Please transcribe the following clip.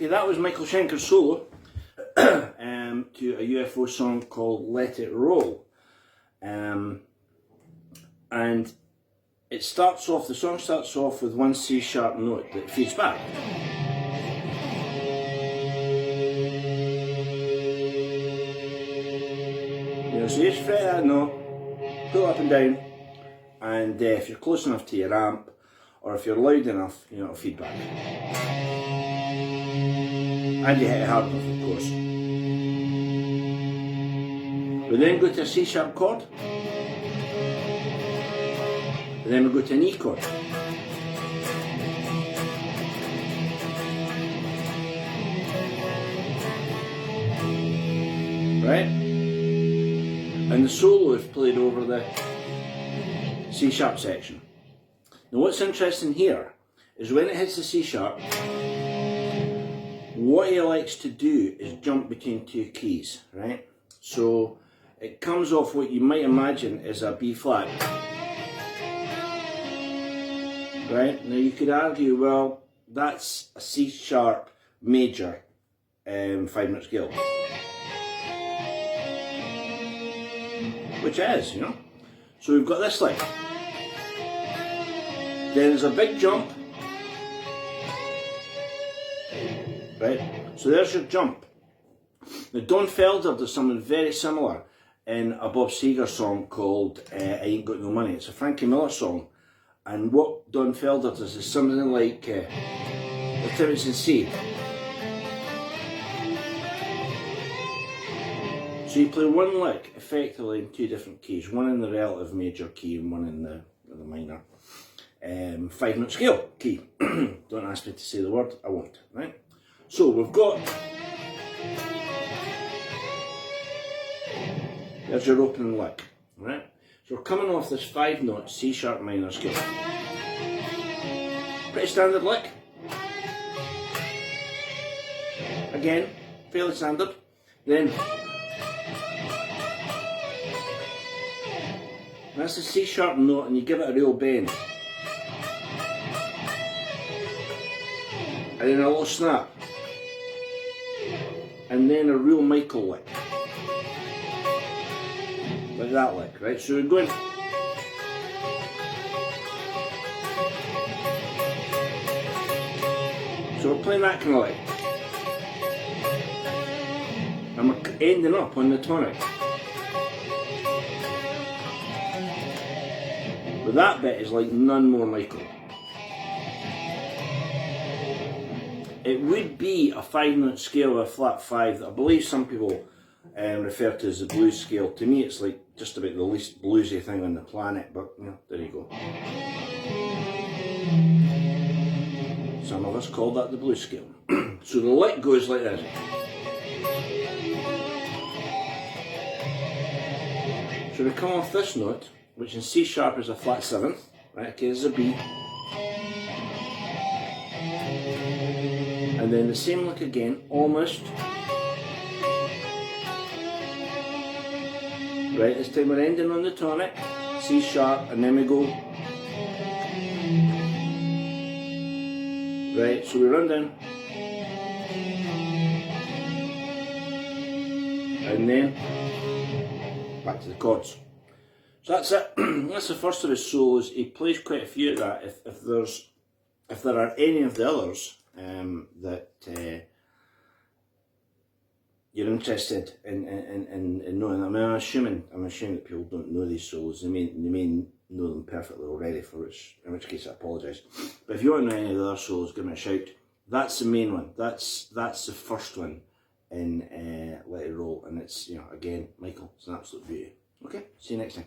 that was Michael Schenker's solo to a UFO song called Let It Roll. And it starts off, the song starts off with one C sharp note that feeds back. You know, so you just fret that note, pull up and down, and if you're close enough to your amp, or if you're loud enough, you know, it'll feed back. And you hit it hard enough, of course. We then go to a C sharp chord, and then we go to an E chord. Right? And the solo is played over the C sharp section. Now what's interesting here is when it hits the C sharp, what he likes to do is jump between two keys, right? So it comes off what you might imagine is a B flat. Right? Now you could argue, well, that's a C sharp major 5-note scale. Which it is, you know. So we've got this lick. Then there's a big jump. Right? So there's your jump. Now Don Felder does something very similar in a Bob Seger song called I Ain't Got No Money. It's a Frankie Miller song. And what Don Felder does is something like the Timmins in C. So you play one lick effectively in two different keys, one in the relative major key and one in the minor 5-note scale key. Don't ask me to say the word, I won't, right? So we've got, there's your opening lick, right? So we're coming off this 5-note C sharp minor scale. Pretty standard lick. Again, fairly standard. Then that's the C sharp note and you give it a real bend. And then a little snap. And then a real Michael lick. Like that lick, right? So we're going. So we're playing that kind of lick. And we're ending up on the tonic. But that bit is like none more Michael. It would be a 5-note scale with a flat 5 that I believe some people refer to as the blues scale. To me it's like just about the least bluesy thing on the planet, but you know, there you go. Some of us call that the blues scale. So the lick goes like this. So we come off this note, which in C sharp is a flat 7th, right, okay, this is a B. And then the same lick again, almost. Right, this time we're ending on the tonic, C sharp, and then we go. Right, so we run down. And then back to the chords. So that's it. That's the first of his solos. He plays quite a few of that. If there are any of the others that you're interested in knowing, I mean, I'm assuming that people don't know these solos. They may know them perfectly already, in which case I apologise. But if you want to know any of the other solos, give me a shout. That's the main one. That's the first one in Let It Roll, and it's, you know, again, Michael, it's an absolute beauty. Okay, see you next time.